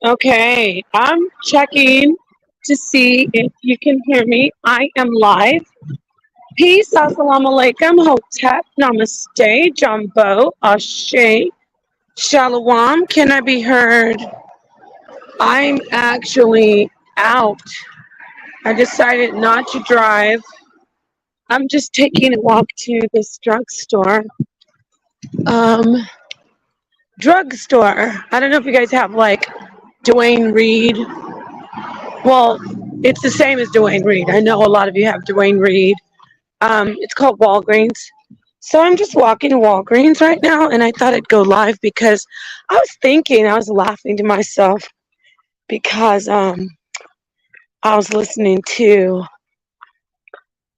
Okay, I'm checking to see if you can hear me. I am live. Peace, assalamu alaikum, hotep, namaste, jumbo, ashe, shalom. Can I be heard? I'm actually out. I decided not to drive. I'm just taking a walk to this drugstore. Um, Drugstore. I don't know if you guys have like Dwayne Reed. Well, it's the same as Dwayne Reed. I know a lot of you have Dwayne Reed. It's called Walgreens. So I'm just walking to Walgreens right now, and I thought I'd go live because I was laughing to myself because I was listening to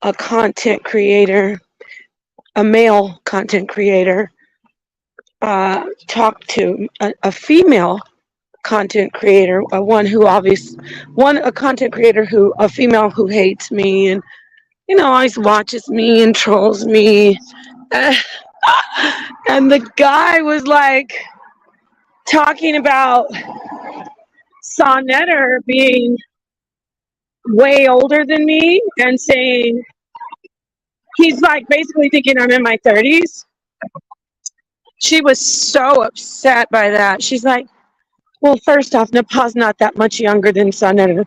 a content creator, a male content creator, talk to a female content creator, a content creator a female who hates me and always watches me and trolls me. And the guy was like talking about Sonnetter being way older than me and saying he's like basically thinking I'm in my 30s. She was so upset by that. She's like, well, first off, Nepal's not that much younger than Sonnetter,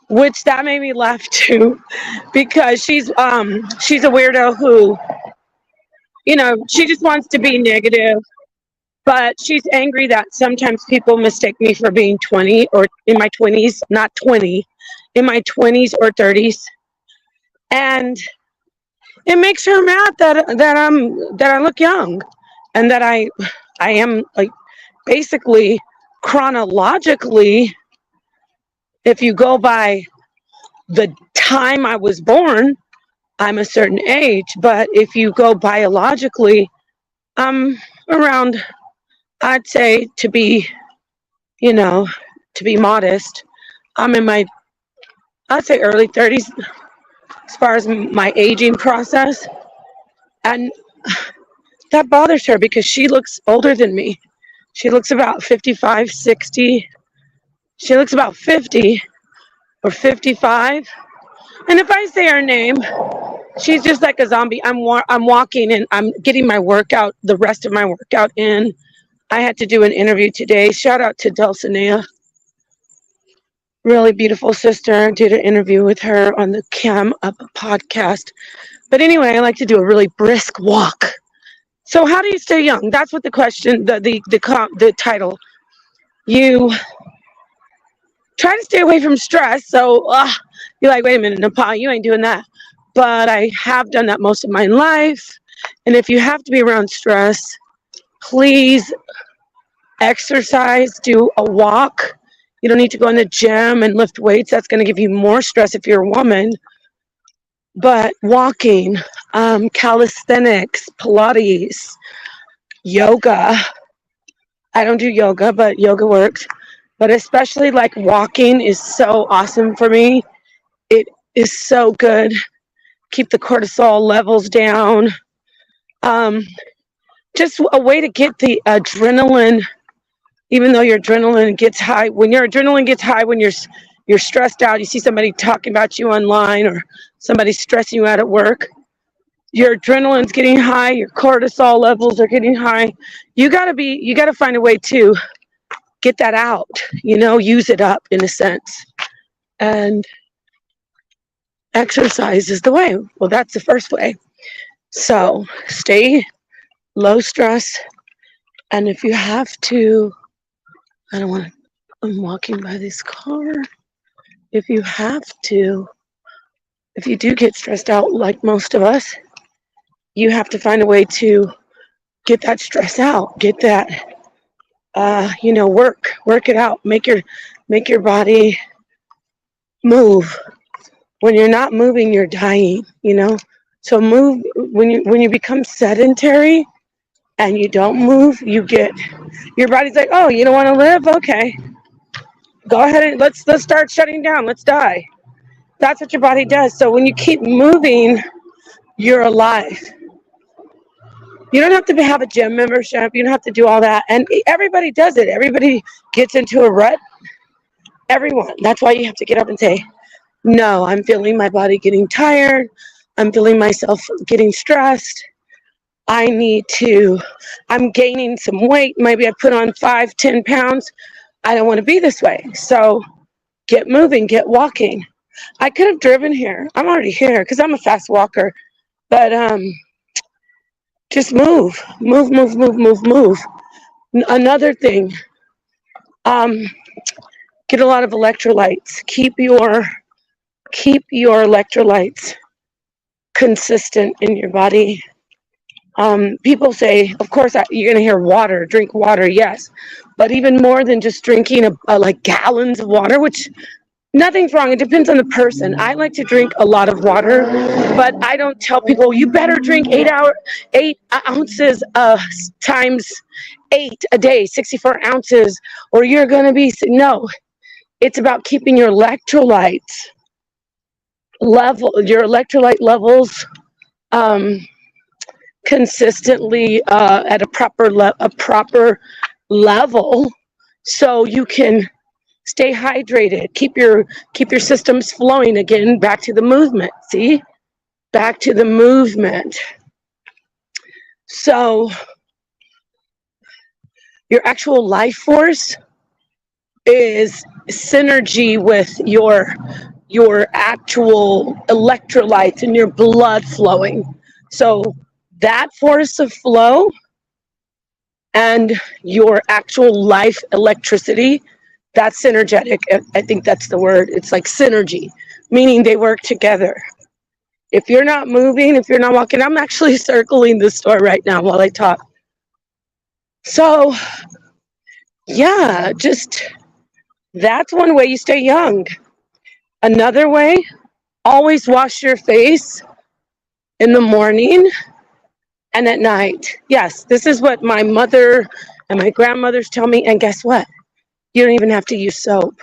which that made me laugh too, because she's a weirdo who, she just wants to be negative. But she's angry that sometimes people mistake me for being 20 or in my 20s, not 20, in my 20s or 30s. And it makes her mad that I look young and that I am like basically chronologically, if you go by the time I was born, I'm a certain age. But if you go biologically, I'm around, I'd say you know, to be modest, I'm in my, I'd say early 30s as far as my aging process. And that bothers her because she looks older than me. She looks about 55, 60. She looks about 50 or 55. And if I say her name, she's just like a zombie. I'm walking and I'm getting my workout, the rest of my workout in. I had to do an interview today. Shout out to Dulcinea. Really beautiful sister. Did an interview with her on the Cam Up podcast. But anyway, I like to do a really brisk walk. So how do you stay young? That's what the question, the title. You try to stay away from stress. So you're like, wait a minute, Nepal, you ain't doing that. But I have done that most of my life. And if you have to be around stress, please exercise, do a walk. You don't need to go in the gym and lift weights. That's going to give you more stress if you're a woman. But walking, calisthenics, Pilates, yoga. I don't do yoga, but yoga works. But especially like walking is so awesome for me. It is so good. Keep the cortisol levels down. Just a way to get the adrenaline, even though your adrenaline gets high. When your adrenaline gets high, when you're stressed out, you see somebody talking about you online or somebody stressing you out at work, your adrenaline's getting high, your cortisol levels are getting high. You gotta find a way to get that out, use it up in a sense. And exercise is the way. Well, that's the first way. So stay low stress. And if you have to, I'm walking by this car. If you do get stressed out, like most of us, you have to find a way to get that stress out, get that, work it out, make your body move. When you're not moving, you're dying, So move. When you become sedentary and you don't move, your body's like, oh, you don't want to live? Okay, go ahead and let's start shutting down. Let's die. That's what your body does. So when you keep moving, you're alive. You don't have to have a gym membership. You don't have to do all that. And everybody does it. Everybody gets into a rut everyone. That's why you have to get up and say, no, I'm feeling my body getting tired. I'm feeling myself getting stressed. I'm gaining some weight. Maybe I put on 5-10 pounds. I don't want to be this way. So get moving, get walking. I could have driven here. I'm already here because I'm a fast walker. But just move. Another thing, get a lot of electrolytes. Keep your electrolytes consistent in your body. People say, of course, you're going to hear water, drink water, yes. But even more than just drinking like gallons of water, which nothing's wrong. It depends on the person. I like to drink a lot of water, but I don't tell people, you better drink 8 ounces times 8 a day, 64 ounces, or you're going to be, no. It's about keeping your electrolyte levels consistently at a proper level, so you can stay hydrated, keep your systems flowing. Again, back to the movement. See, back to the movement. So your actual life force is synergy with your actual electrolytes and your blood flowing. So that force of flow and your actual life electricity, that's synergetic. I think that's the word. It's like synergy, meaning they work together. If you're not moving, if you're not walking, I'm actually circling the store right now while I talk. So yeah, just that's one way you stay young. Another way, always wash your face in the morning and at night. Yes, this is what my mother and my grandmothers tell me. And guess what? You don't even have to use soap.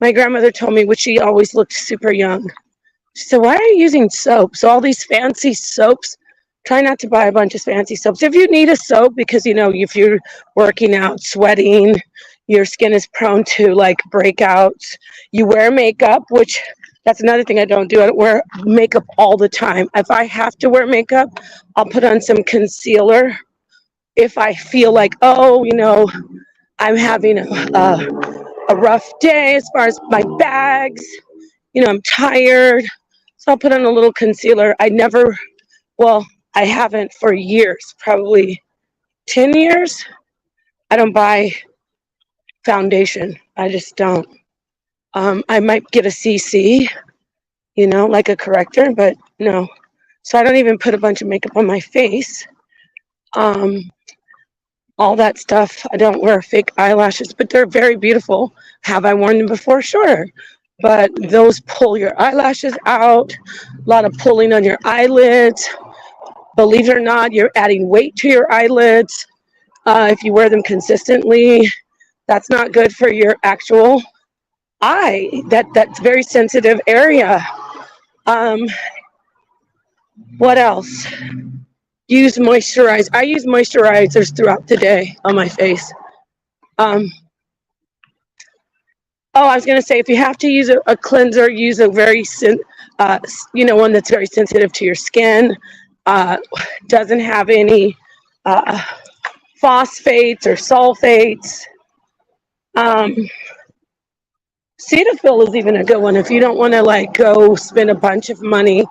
My grandmother told me, which she always looked super young. She said, why are you using soap? So all these fancy soaps, try not to buy a bunch of fancy soaps. If you need a soap, because, you know, if you're working out, sweating, your skin is prone to like breakouts. You wear makeup, which that's another thing I don't do. I don't wear makeup all the time. If I have to wear makeup, I'll put on some concealer. If I feel like, oh, you know, I'm having a rough day as far as my bags, you know, I'm tired. So I'll put on a little concealer. I haven't for years, probably 10 years. I don't buy foundation. I just don't. I might get a CC, you know, like a corrector, but no. So I don't even put a bunch of makeup on my face. All that stuff. I don't wear fake eyelashes, but they're very beautiful. Have I worn them before? Sure. But those pull your eyelashes out, a lot of pulling on your eyelids. Believe it or not, you're adding weight to your eyelids. If you wear them consistently, that's not good for your actual eye. That's very sensitive area. What else? Use moisturizer. I use moisturizers throughout the day on my face. I was going to say, if you have to use a cleanser, use a very, one that's very sensitive to your skin, doesn't have any phosphates or sulfates. Cetaphil is even a good one. If you don't want to like go spend a bunch of money,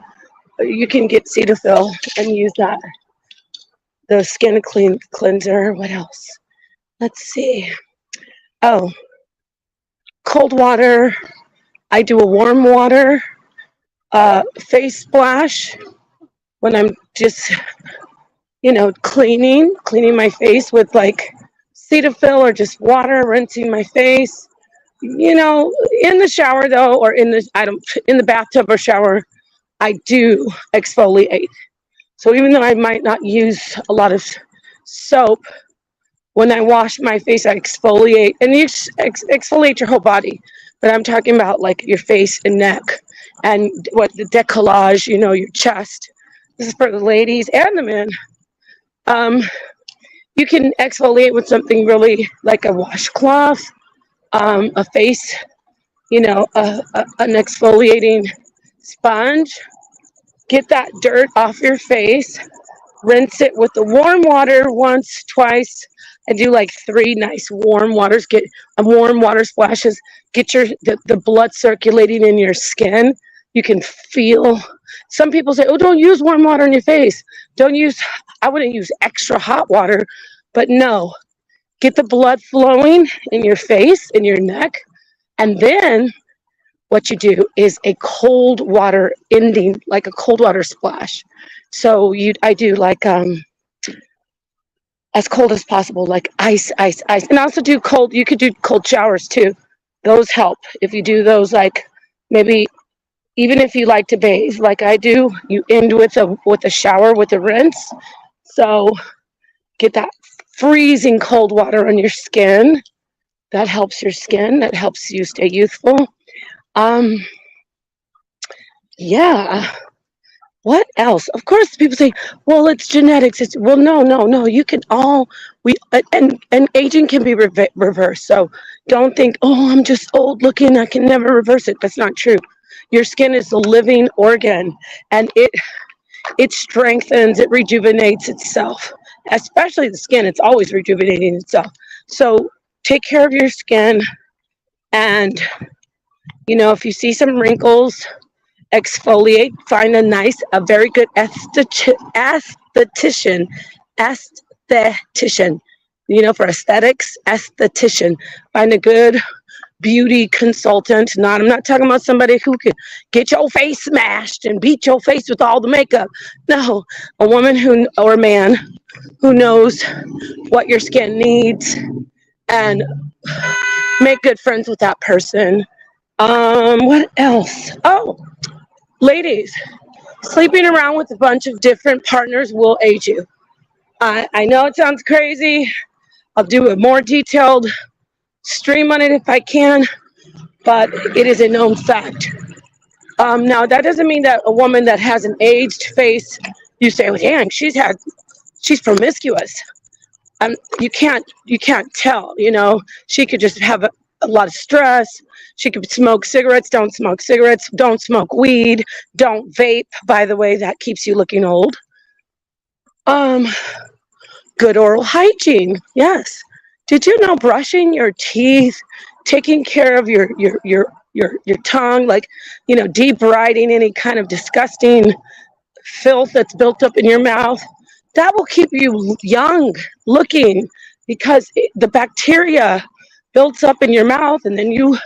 you can get Cetaphil and use that. The skin cleanser. What else? Let's see. Oh, cold water. I do a warm water face splash when I'm just, cleaning my face with like Cetaphil or just water, rinsing my face. In the shower though, or in the bathtub or shower, I do exfoliate. So even though I might not use a lot of soap, when I wash my face, I exfoliate, and you exfoliate your whole body. But I'm talking about like your face and neck, and the décollage, your chest. This is for the ladies and the men. You can exfoliate with something really like a washcloth, a face an exfoliating sponge. Get that dirt off your face. Rinse it with the warm water once, twice. I do like 3 nice warm waters. Get warm water splashes. Get the blood circulating in your skin. You can feel. Some people say, "Oh, don't use warm water on your face. Don't use." I wouldn't use extra hot water, but no. Get the blood flowing in your face, in your neck, and then what you do is a cold water ending, like a cold water splash. So I do like as cold as possible, like ice, ice, ice. And also do cold, you could do cold showers too. Those help. If you do those, like maybe even if you like to bathe like I do, you end with a shower with a rinse. So get that freezing cold water on your skin. That helps your skin. That helps you stay youthful. Yeah. What else? Of course, people say, "Well, it's genetics." Well, no. You can and aging can be reversed. So don't think, "Oh, I'm just old looking. I can never reverse it." That's not true. Your skin is a living organ, and it strengthens, it rejuvenates itself. Especially the skin, it's always rejuvenating itself. So take care of your skin, and if you see some wrinkles, exfoliate. Find a very good esthetician. For aesthetics, esthetician. Find a good beauty consultant. I'm not talking about somebody who could get your face smashed and beat your face with all the makeup. No, a woman or a man who knows what your skin needs, and make good friends with that person. What else? Oh, ladies, sleeping around with a bunch of different partners will age you. I know it sounds crazy. I'll do a more detailed stream on it if I can, but it is a known fact. Now, that doesn't mean that a woman that has an aged face, you say, "Well, dang, she's promiscuous." You can't tell. She could just have a lot of stress. She could smoke cigarettes. Don't smoke cigarettes. Don't smoke weed. Don't vape. By the way, that keeps you looking old. Good oral hygiene. Yes. Did you know brushing your teeth, taking care of your tongue, like debriding any kind of disgusting filth that's built up in your mouth, that will keep you young looking, because the bacteria builds up in your mouth, and then you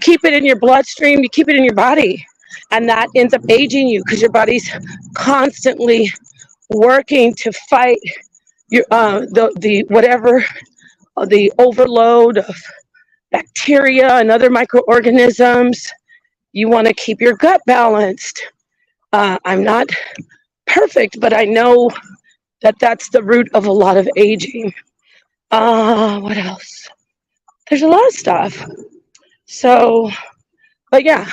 keep it in your bloodstream, you keep it in your body, and that ends up aging you because your body's constantly working to fight your the overload of bacteria and other microorganisms. You want to keep your gut balanced. I'm not perfect, but I know that that's the root of a lot of aging. What else? There's a lot of stuff. So, but yeah.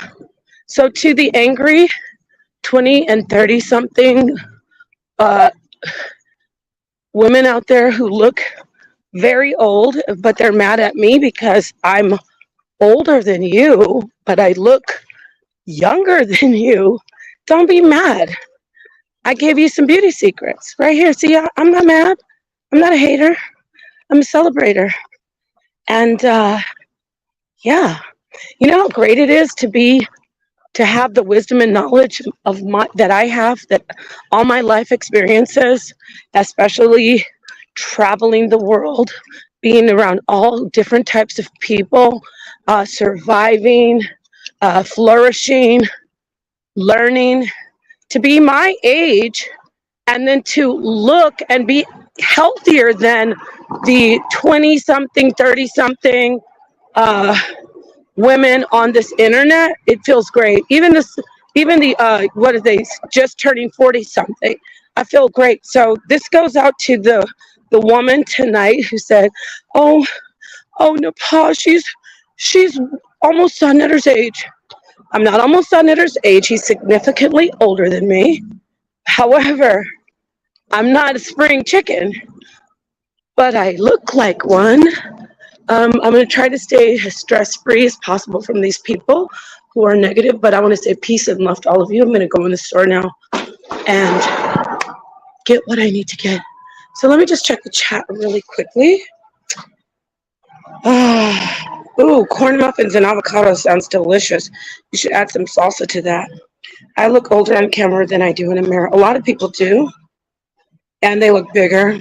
So to the angry 20 and 30 something women out there who look very old, but they're mad at me because I'm older than you, but I look younger than you. Don't be mad. I gave you some beauty secrets right here. See, I'm not mad. I'm not a hater. I'm a celebrator. And yeah, you know how great it is to have the wisdom and knowledge that I have, that all my life experiences, especially traveling the world, being around all different types of people, surviving, flourishing, learning, to be my age, and then to look and be healthier than the 20-something, 30-something women on this internet. It feels great. Even the what are they, just turning 40-something. I feel great. So this goes out to the woman tonight who said, "Oh, Nepal, she's almost Son Knitter's age." I'm not almost Son Knitter's age. He's significantly older than me. However, I'm not a spring chicken, but I look like one. I'm going to try to stay as stress-free as possible from these people who are negative, but I want to say peace and love to all of you. I'm going to go in the store now and get what I need to get. So let me just check the chat really quickly. Ooh, corn muffins and avocado sounds delicious. You should add some salsa to that. I look older on camera than I do in a mirror. A lot of people do, and they look bigger.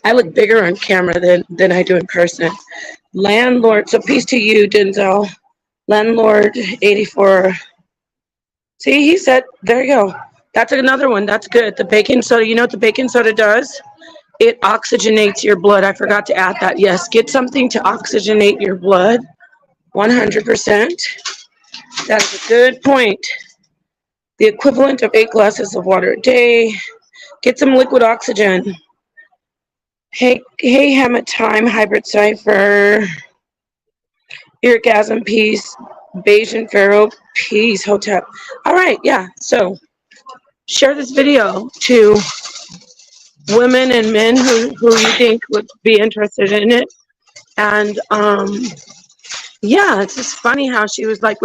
I look bigger on camera than I do in person. Landlord, so peace to you, Denzel. Landlord 84. See, he said, there you go. That's another one. That's good. The baking soda, you know what the baking soda does? It oxygenates your blood. I forgot to add that. Yes, get something to oxygenate your blood. 100%. That is a good point. The equivalent of 8 glasses of water a day. Get some liquid oxygen. Hey, Hammer Time, Hybrid Cipher. Orgasm, peace. Bayesian Pharaoh, peace. Hotep. All right, yeah. So share this video to women and men who you think would be interested in it. And yeah, it's just funny how she was like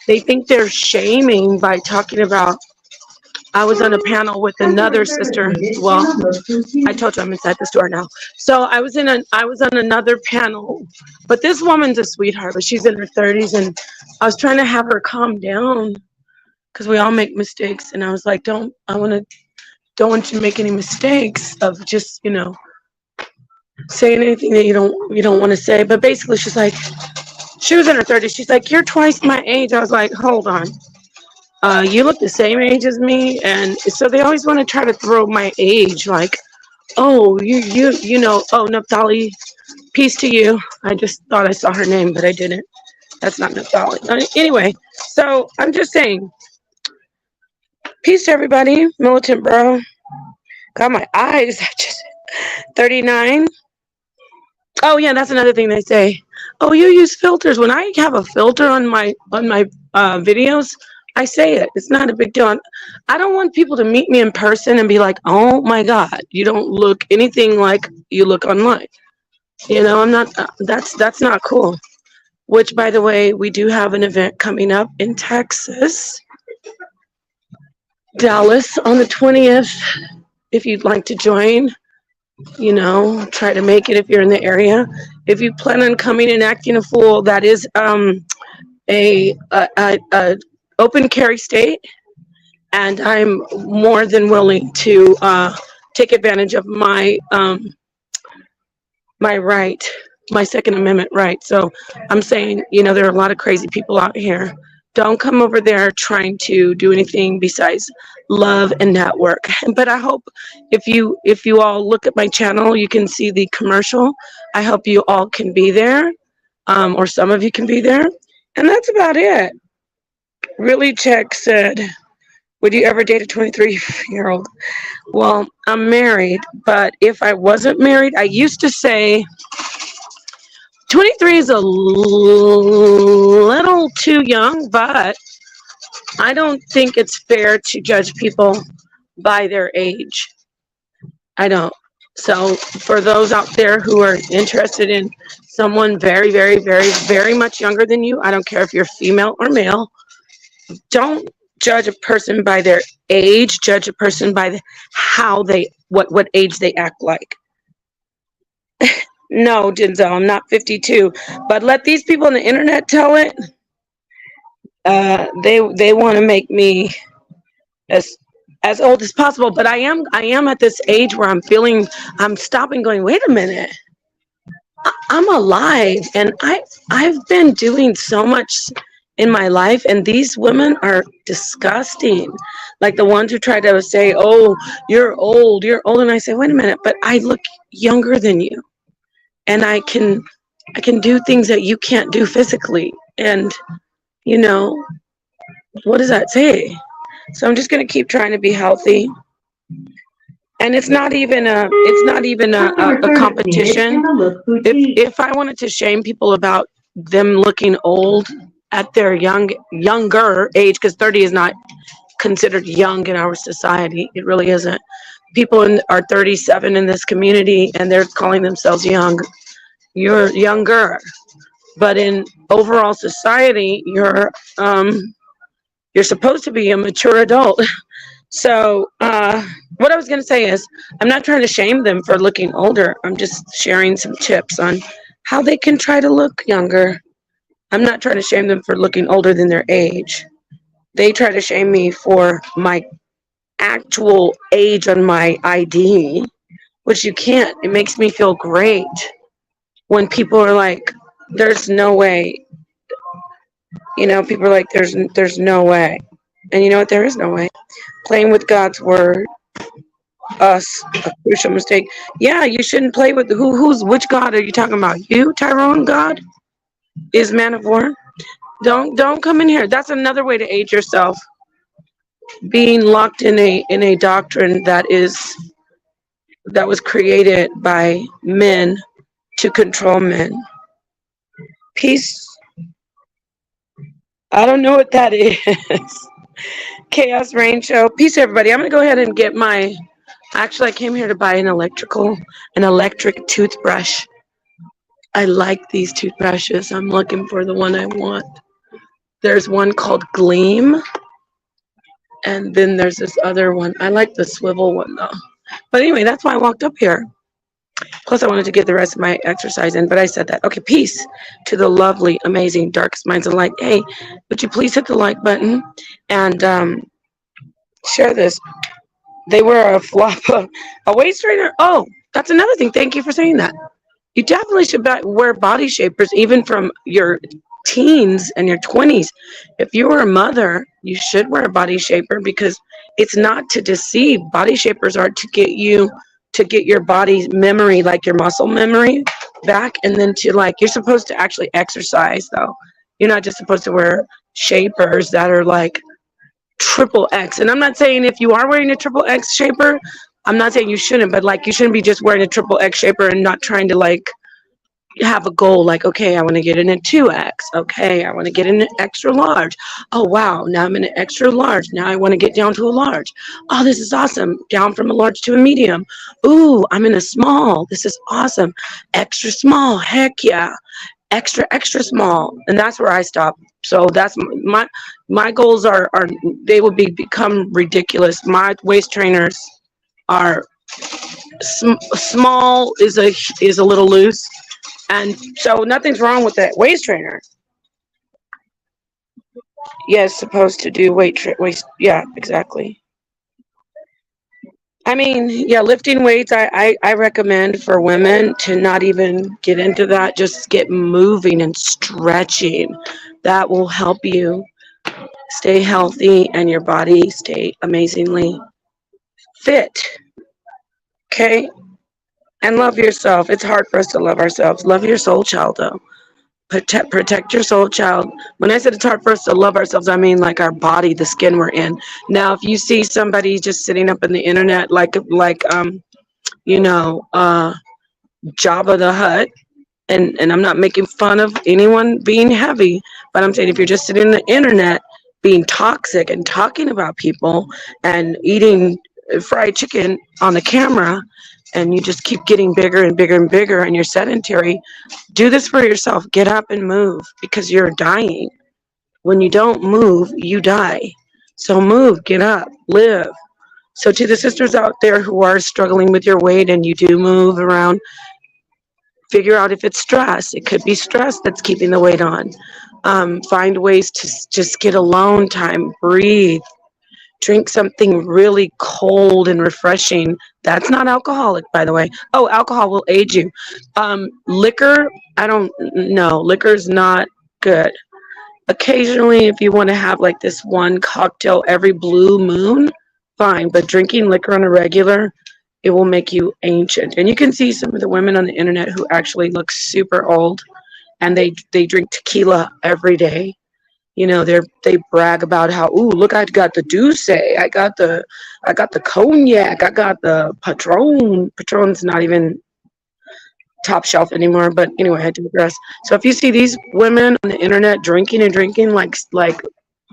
they think they're shaming by talking about. I was on a panel with another sister. Well, I told you I'm inside the store now. So I was on another panel, but this woman's a sweetheart, but she's in her 30s, and I was trying to have her calm down because we all make mistakes, and I was like, don't want you to make any mistakes of just, saying anything that you don't want to say. But basically she was in her 30s. She's like, you're twice my age. I was like, hold on. You look the same age as me. And so they always want to try to throw my age, like, oh, oh, Naphtali, peace to you. I just thought I saw her name, but I didn't. That's not Naphtali. Anyway, so I'm just saying, peace to everybody. Militant bro. Got my eyes. 39. Oh yeah, that's another thing they say. Oh, you use filters. When I have a filter on my videos, I say it. It's not a big deal. I don't want people to meet me in person and be like, "Oh my God, you don't look anything like you look online." I'm not. That's not cool. Which, by the way, we do have an event coming up in Texas, Dallas, on the 20th. If you'd like to join. Try to make it if you're in the area. If you plan on coming and acting a fool, that is a open carry state, and I'm more than willing to take advantage of my my right, my Second Amendment right. So I'm saying, there are a lot of crazy people out here. Don't come over there trying to do anything besides love and network. But I hope if you all look at my channel, you can see the commercial. I hope you all can be there, or some of you can be there. And that's about it. Really Check said, would you ever date a 23-year-old? Well, I'm married, but if I wasn't married, I used to say 23 is a little too young, but I don't think it's fair to judge people by their age. I don't. So for those out there who are interested in someone very, very, very, very much younger than you, I don't care if you're female or male, don't judge a person by their age. Judge a person by what age they act like. No, Denzel, I'm not 52, but let these people on the internet tell it. They want to make me as old as possible, but I am at this age where I'm stopping going, wait a minute, I'm alive, and I've been doing so much in my life, and these women are disgusting. Like the ones who try to say, oh, you're old, and I say, wait a minute, but I look younger than you, and I can do things that you can't do physically, and what does that say? So I'm just going to keep trying to be healthy. And it's not even a competition. If I wanted to shame people about them looking old at their younger age, because 30 is not considered young in our society, it really isn't. People are 37 in this community, and they're calling themselves young. you're younger. But in overall society, you're supposed to be a mature adult. So, what I was going to say is, I'm not trying to shame them for looking older. I'm just sharing some tips on how they can try to look younger. I'm not trying to shame them for looking older than their age. They try to shame me for my actual age on my ID, which you can't. It makes me feel great when people are like, "There's no way." People are like, "There's no way," and you know what? There is no way. Playing with God's word, us, a crucial mistake. Yeah, you shouldn't play with which God are you talking about? You, Tyrone? God is man of war. Don't come in here. That's another way to age yourself. Being locked in a doctrine that was created by men to control men. Peace. I don't know what that is. Chaos Rain Show. Peace, everybody. I'm gonna go ahead and get my. Actually, I came here to buy an electric toothbrush. I like these toothbrushes. I'm looking for the one I want. There's one called Gleam, and then there's this other one. I like the swivel one though. But anyway, that's why I walked up here. Plus, I wanted to get the rest of my exercise in, but I said that. Okay, peace to the lovely, amazing, darkest minds of light. Hey, would you please hit the like button and share this? They wear a flop, a waist trainer. Oh, that's another thing. Thank you for saying that. You definitely should wear body shapers, even from your teens and your 20s. If you were a mother, you should wear a body shaper because it's not to deceive. Body shapers are to get your body's memory, like your muscle memory, back, and then you're supposed to actually exercise though. You're not just supposed to wear shapers that are like triple X. And I'm not saying if you are wearing a triple X shaper, I'm not saying you shouldn't, but you shouldn't be just wearing a triple X shaper and not trying to have a goal okay, I want to get in a 2X. Okay, I want to get in an extra large. Oh, wow, now I'm in an extra large. Now I want to get down to a large. Oh, this is awesome. Down from a large to a medium. Ooh, I'm in a small. This is awesome. Extra small. Heck yeah. Extra, extra small. And that's where I stop. So that's my goals are they will become ridiculous. My waist trainers are small is a little loose. And so nothing's wrong with that waist trainer. Yes, supposed to do waist. Yeah, exactly. I mean, yeah, lifting weights, I recommend for women to not even get into that. Just get moving and stretching. That will help you stay healthy and your body stay amazingly fit. Okay? And love yourself. It's hard for us to love ourselves. Love your soul child, though. Protect your soul child. When I said it's hard for us to love ourselves, I mean our body, the skin we're in. Now, if you see somebody just sitting up in the internet Jabba the Hutt, and I'm not making fun of anyone being heavy, but I'm saying if you're just sitting on the internet being toxic and talking about people and eating fried chicken on the camera, and you just keep getting bigger and bigger and bigger and you're sedentary, do this for yourself. Get up and move because you're dying. When you don't move, you die. So move, get up, live. So to the sisters out there who are struggling with your weight and you do move around, figure out if it's stress. It could be stress that's keeping the weight on. Find ways to just get alone time, breathe. Drink something really cold and refreshing. That's not alcoholic, by the way. Oh, alcohol will age you. Liquor, I don't know. Liquor is not good. Occasionally, if you want to have this one cocktail every blue moon, fine. But drinking liquor on a regular, it will make you ancient. And you can see some of the women on the internet who actually look super old, and they drink tequila every day. They brag about how, ooh, look, I got the Douce, I got the cognac, I got the Patron. Patron's not even top shelf anymore, but anyway, I digress. So if you see these women on the internet drinking and drinking like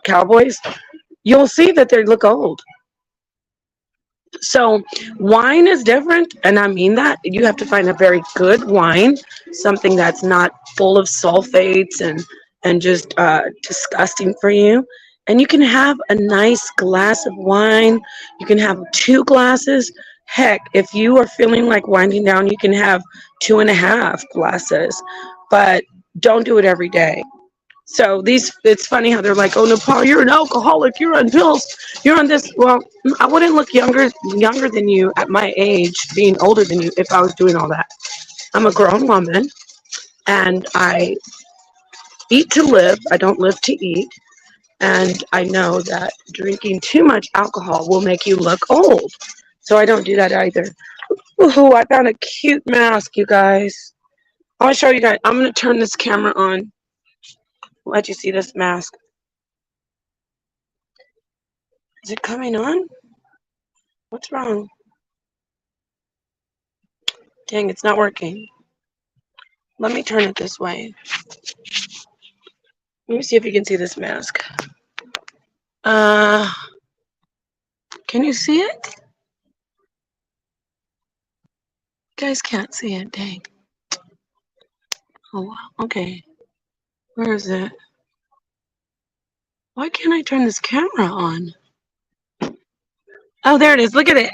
cowboys, you'll see that they look old. So wine is different, and I mean that. You have to find a very good wine, something that's not full of sulfates and just disgusting for you. And you can have a nice glass of wine. You can have 2 glasses. Heck, if you are feeling like winding down, you can have 2.5 glasses. But don't do it every day. So it's funny how they're like, "Oh, Nepal, you're an alcoholic. You're on pills. You're on this." Well, I wouldn't look younger than you at my age, being older than you, if I was doing all that. I'm a grown woman, and I eat to live. I don't live to eat, and I know that drinking too much alcohol will make you look old. So I don't do that either. Ooh, I found a cute mask, you guys. I want to show you guys. I'm gonna turn this camera on. Let you see this mask. Is it coming on? What's wrong? Dang, it's not working. Let me turn it this way. Let me see if you can see this mask. Can you see it? You guys can't see it, dang. Oh, wow. Okay. Where is it? Why can't I turn this camera on? Oh, there it is. Look at it.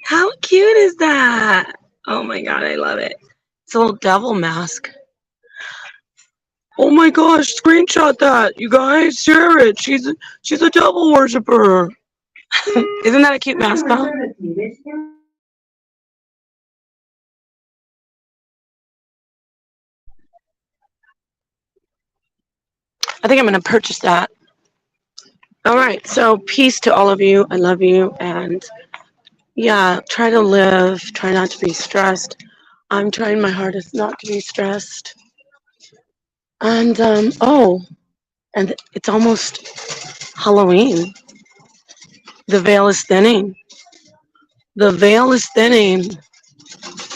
How cute is that? Oh my God, I love it. It's a little devil mask. Oh my gosh, screenshot that. You guys, share it. She's a devil worshiper. Isn't that a cute mask, though? I think I'm going to purchase that. All right. So peace to all of you. I love you. And yeah, try to live. Try not to be stressed. I'm trying my hardest not to be stressed. And and it's almost Halloween. The veil is thinning. The veil is thinning.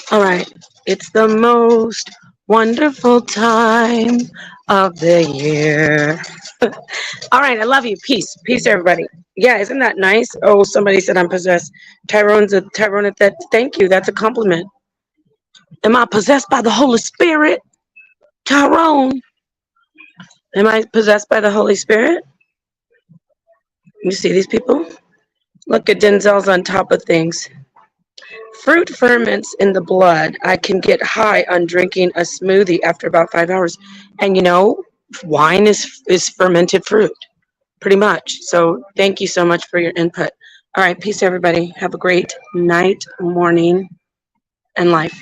All right. It's the most wonderful time of the year. All right, I love you. Peace. Peace, everybody. Yeah, isn't that nice? Oh, somebody said I'm possessed. Tyrone, that thank you. That's a compliment. Am I possessed by the Holy Spirit? Tyrone. Am I possessed by the Holy Spirit? You see these people? Look at Denzel's on top of things. Fruit ferments in the blood. I can get high on drinking a smoothie after about 5 hours. And you know, wine is fermented fruit. Pretty much. So thank you so much for your input. All right. Peace, everybody. Have a great night, morning, and life.